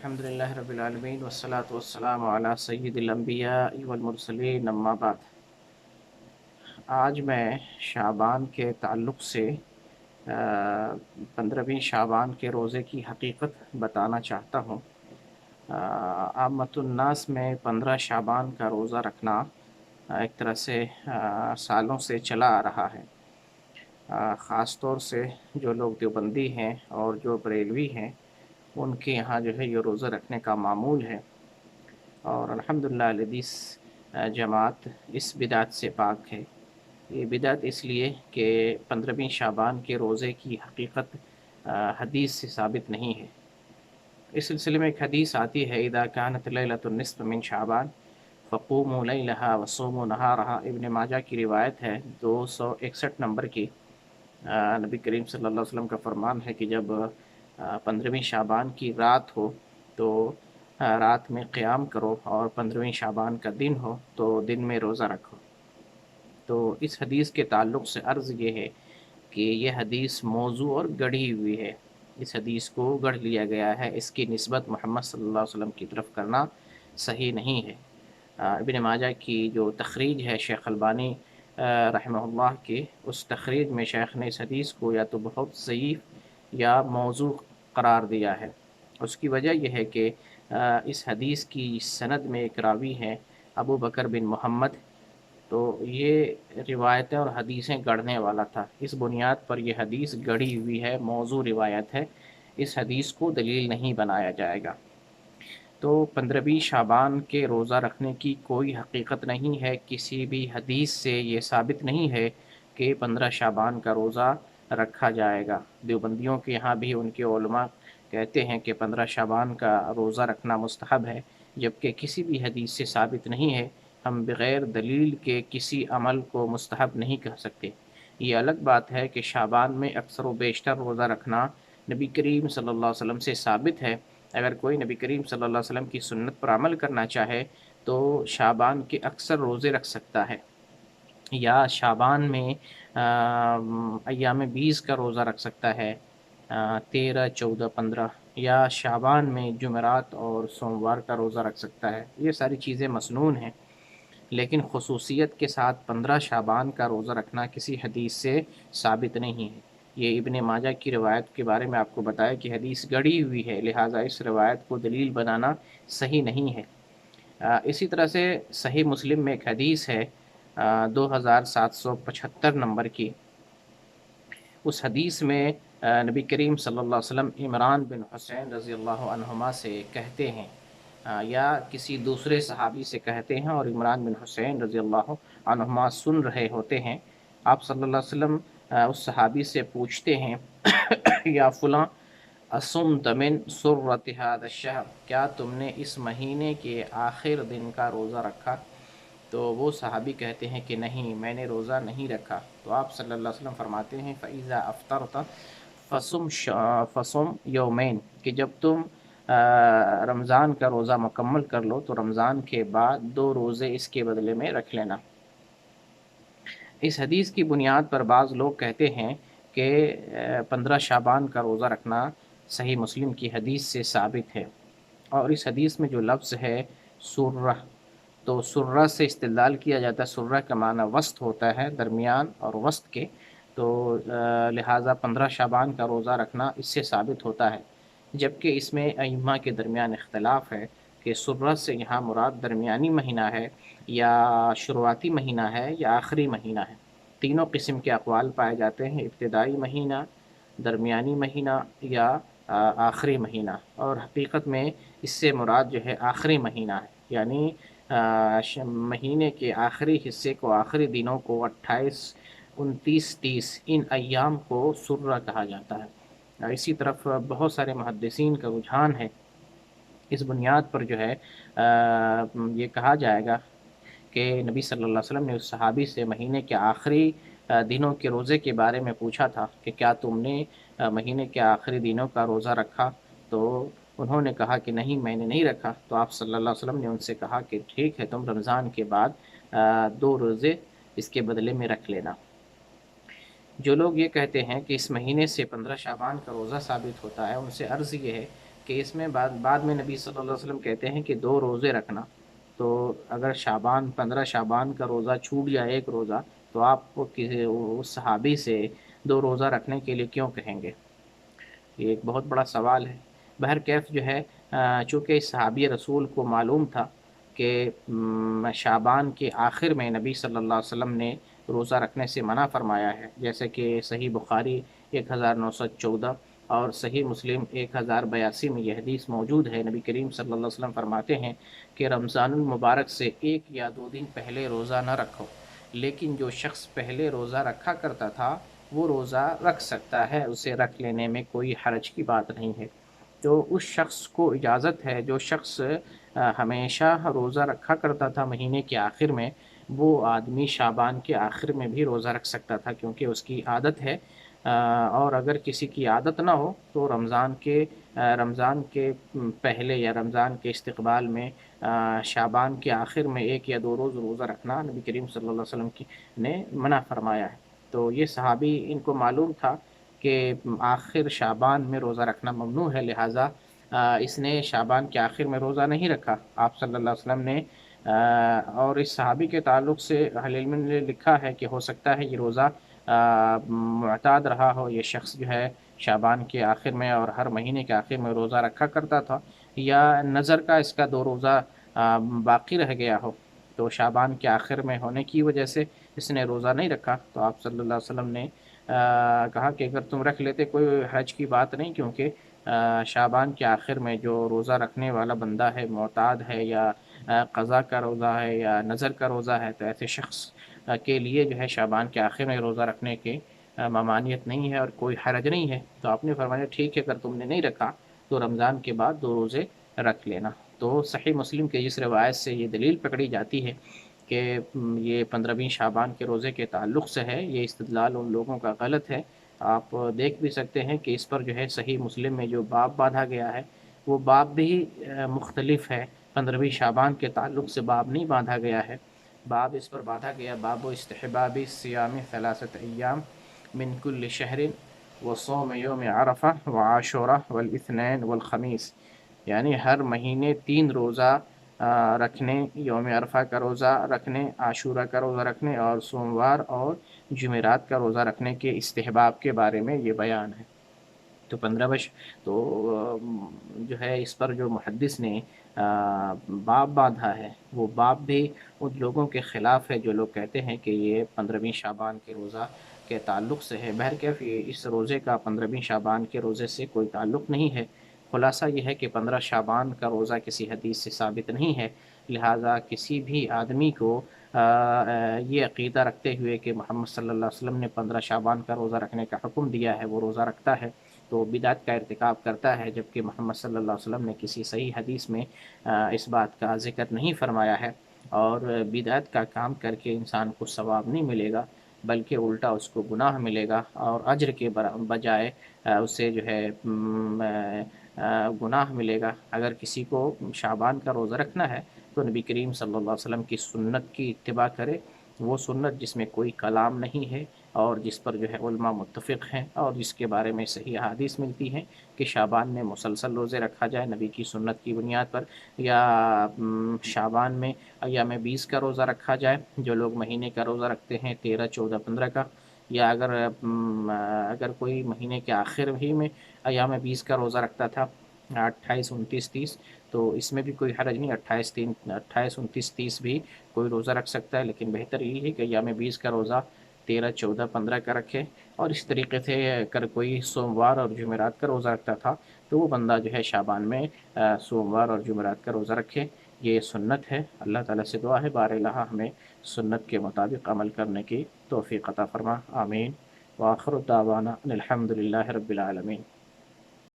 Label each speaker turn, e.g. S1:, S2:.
S1: अल्हम्दुलिल्लाहि रब्बिल आलमीन वस्सलातु वस्सलामु अला सय्यिदिल अंबियाइ वल मुरसलीन अम्मा बाद। आज मैं शाबान के ताल्लुक़ से 15वीं शाबान के रोज़े की हकीकत बताना चाहता हूँ। आमतुन्नास में 15 शाबान का रोज़ा रखना एक तरह से सालों से चला आ रहा है। ख़ास तौर से जो लोग देवबंदी हैं और जो बरेलवी हैं उनके यहाँ जो है ये रोज़ा रखने का मामूल है, और अल्हम्दुलिल्लाह हदीस जमात इस बिदात से पाक है। ये बिदात इसलिए कि 15वीं शाबान के रोज़े की हकीकत हदीस से साबित नहीं है। इस सिलसिले में एक हदीस आती है, इदा कानत लैलतुन निस्फ़ मिन शाबान फ़क़ूमू लैलहा वसूमू नहारहा। इब्न माजा की रिवायत है 261 नंबर की। नबी करीम सल्लल्लाहु अलैहि वसल्लम का फरमान है कि जब 15वीं शाबान की रात हो तो रात में क़याम करो, और 15वीं शाबान का दिन हो तो दिन में रोज़ा रखो। तो इस हदीस के ताल्लुक़ से अर्ज़ ये है कि यह हदीस मौज़ू और गढ़ी हुई है। इस हदीस को गढ़ लिया गया है, इसकी निस्बत मोहम्मद सल्लल्लाहु अलैहि वसल्लम की तरफ करना सही नहीं है। इब्न माजा की जो तखरीज है शेख अलबानी रहमहुल्लाह की, उस तखरीज में शेख ने इस हदीस को या तो बहुत ज़ईफ़ या मौज़ू करार दिया है। उसकी वजह यह है कि इस हदीस की सनद में एक रावी हैं अबू बकर बिन मोहम्मद, तो ये रिवायतें और हदीसें गढ़ने वाला था। इस बुनियाद पर यह हदीस गढ़ी हुई है, मौज़ू रिवायत है, इस हदीस को दलील नहीं बनाया जाएगा। तो 15वीं शाबान के रोज़ा रखने की कोई हकीकत नहीं है। किसी भी हदीस से ये साबित नहीं है कि 15 शाबान का रोज़ा रखा जाएगा। देवबंदियों के यहाँ भी उनके उलमा कहते हैं कि 15 शाबान का रोज़ा रखना मुस्तहब है, जबकि किसी भी हदीस से साबित नहीं है। हम बग़ैर दलील के किसी अमल को मुस्तहब नहीं कह सकते। ये अलग बात है कि शाबान में अक्सर व बेशतर रोज़ा रखना नबी करीम सल्लल्लाहु अलैहि वसल्लम से साबित है। अगर कोई नबी करीम सल्लल्लाहु अलैहि वसल्लम की सुन्नत पर अमल करना चाहे तो शाबान के अक्सर रोज़े रख सकता है, या शाबान में अय्याम 20 का रोज़ा रख सकता है, 13, 14, 15, या शाबान में जुमेरात और सोमवार का रोज़ा रख सकता है। ये सारी चीज़ें मसनून हैं, लेकिन ख़ुसूसियत के साथ 15 शाबान का रोज़ा रखना किसी हदीस से साबित नहीं है। ये इब्न माजा की रिवायत के बारे में आपको बताया कि हदीस गढ़ी हुई है, लिहाजा इस रिवायत को दलील बनाना सही नहीं है। इसी तरह से सही मुस्लिम में एक हदीस है 2775 नंबर की। उस हदीस में नबी करीम सल्लल्लाहु अलैहि वसल्लम इमरान बिन हुसैन रज़ियल्लाहु अन्हुमा से कहते हैं, या किसी दूसरे सहाबी से कहते हैं, और इमरान बिन हुसैन रज़ियल्लाहु अन्हुमा सुन रहे होते हैं। आप सल्लल्लाहु अलैहि वसल्लम उस सहाबी से पूछते हैं, या फ़ुलां असुम्त मिन सुर्रति हाज़ा शहर, क्या तुमने इस महीने के आखिर दिन का रोज़ा रखा? तो वो सहाबी कहते हैं कि नहीं, मैंने रोज़ा नहीं रखा। तो आप सल्लल्लाहु अलैहि वसल्लम फरमाते हैं, फ़इज़ा अफ़्तरत फ़सुम यौमैन, कि जब तुम रमज़ान का रोज़ा मुकम्मल कर लो तो रमज़ान के बाद 2 रोज़े इसके बदले में रख लेना। इस हदीस की बुनियाद पर बाज़ लोग कहते हैं कि 15 शाबान का रोज़ा रखना सही मुस्लिम की हदीस से साबित है, और इस हदीस में जो लफ्ज़ है सुर्रा, तो सुर्रा से इस्तेदलाल किया जाता है। सुर्रा का माना वस्त होता है, दरमियान और वस्त के, तो लिहाजा 15 शाबान का रोज़ा रखना इससे साबित होता है। जबकि इसमें अइम्मा के दरमियान इख्तलाफ है कि सुर्रा से यहाँ मुराद दरमियानी महीना है, या शुरुआती महीना है, या आखिरी महीना है। तीनों किस्म के अक़वाल पाए जाते हैं, इब्तिदाई महीना, दरमियानी महीना, या आखिरी महीना। और हकीकत में इससे मुराद जो है आखिरी महीना है, यानी महीने के आखिरी हिस्से को, आखिरी दिनों को 28, 29, 30, इन अय्याम को सुर्रा कहा जाता है। इसी तरफ बहुत सारे मुहद्दिसीन का रुझान है। इस बुनियाद पर जो है ये कहा जाएगा कि नबी सल्लल्लाहु अलैहि वसल्लम ने उस सहाबी से महीने के आखिरी दिनों के रोज़े के बारे में पूछा था कि क्या तुमने महीने के आखिरी दिनों का रोज़ा रखा? तो उन्होंने कहा कि नहीं, मैंने नहीं रखा। तो आप सल्लल्लाहु अलैहि वसल्लम ने उनसे कहा कि ठीक है, तुम रमज़ान के बाद 2 रोज़े इसके बदले में रख लेना। जो लोग ये कहते हैं कि इस महीने से 15 शाबान का रोज़ा साबित होता है, उनसे अर्ज़ ये है کہ اس میں بعد میں نبی صلی اللہ علیہ وسلم کہتے ہیں کہ 2 روزے رکھنا، تو اگر شعبان 15 شعبان کا روزہ چھوٹ جائے ایک روزہ، تو آپ کو کسی اس صحابی سے 2 روزہ رکھنے کے لیے کیوں کہیں گے؟ یہ ایک بہت بڑا سوال ہے۔ بہرکیف جو ہے چونکہ اس صحابی رسول کو معلوم تھا کہ شعبان کے آخر میں نبی صلی اللہ علیہ وسلم نے روزہ رکھنے سے منع فرمایا ہے، جیسے کہ صحیح بخاری 1914 اور صحیح مسلم 1082 میں یہ حدیث موجود ہے۔ نبی کریم صلی اللہ علیہ وسلم فرماتے ہیں کہ رمضان المبارک سے 1 یا 2 دن پہلے روزہ نہ رکھو، لیکن جو شخص پہلے روزہ رکھا کرتا تھا وہ روزہ رکھ سکتا ہے، اسے رکھ لینے میں کوئی حرج کی بات نہیں ہے۔ تو اس شخص کو اجازت ہے، جو شخص ہمیشہ روزہ رکھا کرتا تھا مہینے کے آخر میں، وہ آدمی شعبان کے آخر میں بھی روزہ رکھ سکتا تھا، کیونکہ اس کی عادت ہے۔ اور اگر کسی کی عادت نہ ہو تو رمضان کے پہلے یا رمضان کے استقبال میں شعبان کے آخر میں 1 یا 2 روز روزہ رکھنا نبی کریم صلی اللہ علیہ وسلم نے منع فرمایا ہے۔ تو یہ صحابی ان کو معلوم تھا کہ آخر شعبان میں روزہ رکھنا ممنوع ہے، لہٰذا اس نے شعبان کے آخر میں روزہ نہیں رکھا آپ صلی اللہ علیہ وسلم نے۔ اور اس صحابی کے تعلق سے اہل علم نے لکھا ہے کہ ہو سکتا ہے یہ روزہ معتاد رہا ہو، یہ شخص جو ہے شعبان کے آخر میں اور ہر مہینے کے آخر میں روزہ رکھا کرتا تھا، یا نظر کا اس کا 2 روزہ باقی رہ گیا ہو، تو شعبان کے آخر میں ہونے کی وجہ سے اس نے روزہ نہیں رکھا۔ تو آپ صلی اللہ علیہ وسلم نے کہا کہ اگر تم رکھ لیتے کوئی حرج کی بات نہیں، کیونکہ شعبان کے آخر میں جو روزہ رکھنے والا بندہ ہے، معتاد ہے یا قضا کا روزہ ہے یا نظر کا روزہ ہے، تو ایسے شخص کے لیے جو ہے شعبان کے آخر میں روزہ رکھنے کی ممانعت نہیں ہے اور کوئی حرج نہیں ہے۔ تو آپ نے فرمایا ٹھیک ہے، اگر تم نے نہیں رکھا تو رمضان کے بعد 2 روزے رکھ لینا۔ تو صحیح مسلم کے جس روایت سے یہ دلیل پکڑی جاتی ہے کہ یہ 15ویں شعبان کے روزے کے تعلق سے ہے، یہ استدلال ان لوگوں کا غلط ہے۔ آپ دیکھ بھی سکتے ہیں کہ اس پر جو ہے صحیح مسلم میں جو باب باندھا گیا ہے وہ باب بھی مختلف ہے، 15ویں شعبان کے تعلق سے باب نہیں باندھا گیا ہے۔ باب اس پر باندھا گیا باب و استحباب صیام 3 ایام من کل شہر وصوم یوم عرفہ وعاشورہ والاثنین والخمیس، یعنی ہر مہینے 3 روزہ رکھنے، یوم عرفہ کا روزہ رکھنے، عاشورہ کا روزہ رکھنے اور سوموار اور جمعرات کا روزہ رکھنے کے استحباب کے بارے میں یہ بیان ہے۔ تو 15 تو جو ہے اس پر جو محدث نے باب باندھا ہے وہ باب بھی ان لوگوں کے خلاف ہے جو لوگ کہتے ہیں کہ یہ 15ویں شعبان کے روزہ کے تعلق سے ہے۔ بہرکیف اس روزے کا 15ویں شعبان کے روزے سے کوئی تعلق نہیں ہے۔ خلاصہ یہ ہے کہ 15 شعبان کا روزہ کسی حدیث سے ثابت نہیں ہے، لہٰذا کسی بھی آدمی کو یہ عقیدہ رکھتے ہوئے کہ محمد صلی اللہ علیہ وسلم نے 15 شعبان کا روزہ رکھنے کا حکم دیا ہے وہ روزہ رکھتا ہے تو بدعت کا ارتکاب کرتا ہے، جبکہ محمد صلی اللہ علیہ وسلم نے کسی صحیح حدیث میں اس بات کا ذکر نہیں فرمایا ہے۔ اور بدعت کا کام کر کے انسان کو ثواب نہیں ملے گا، بلکہ الٹا اس کو گناہ ملے گا، اور اجر کے بجائے اسے جو ہے گناہ ملے گا۔ اگر کسی کو شعبان کا روزہ رکھنا ہے تو نبی کریم صلی اللہ علیہ وسلم کی سنت کی اتباع کرے، وہ سنت جس میں کوئی کلام نہیں ہے اور جس پر جو ہے علماء متفق ہیں اور جس کے بارے میں صحیح احادیث ملتی ہیں کہ شعبان میں مسلسل روزے رکھا جائے نبی کی سنت کی بنیاد پر، یا شعبان میں ایام 20 کا روزہ رکھا جائے، جو لوگ مہینے کا روزہ رکھتے ہیں 13، 14، 15 کا، یا اگر کوئی مہینے کے آخر ہی میں ایام 20 کا روزہ رکھتا تھا 28، 29، 30، تو اس میں بھی کوئی حرج نہیں، 28، 29، 30 بھی کوئی روزہ رکھ سکتا ہے، لیکن بہتر یہی ہے کہ ایام 20 کا روزہ 13، 14، 15 کا رکھے۔ اور اس طریقے سے اگر کوئی سوموار اور جمعرات کا روزہ رکھتا تھا تو وہ بندہ جو ہے شعبان میں سوموار اور جمعرات کا روزہ رکھے، یہ سنت ہے۔ اللہ تعالیٰ سے دعا ہے بار الہ ہمیں سنت کے مطابق عمل کرنے کی توفیق عطا فرما، آمین۔ وآخر دعوانا ان الحمد للہ رب العالمین۔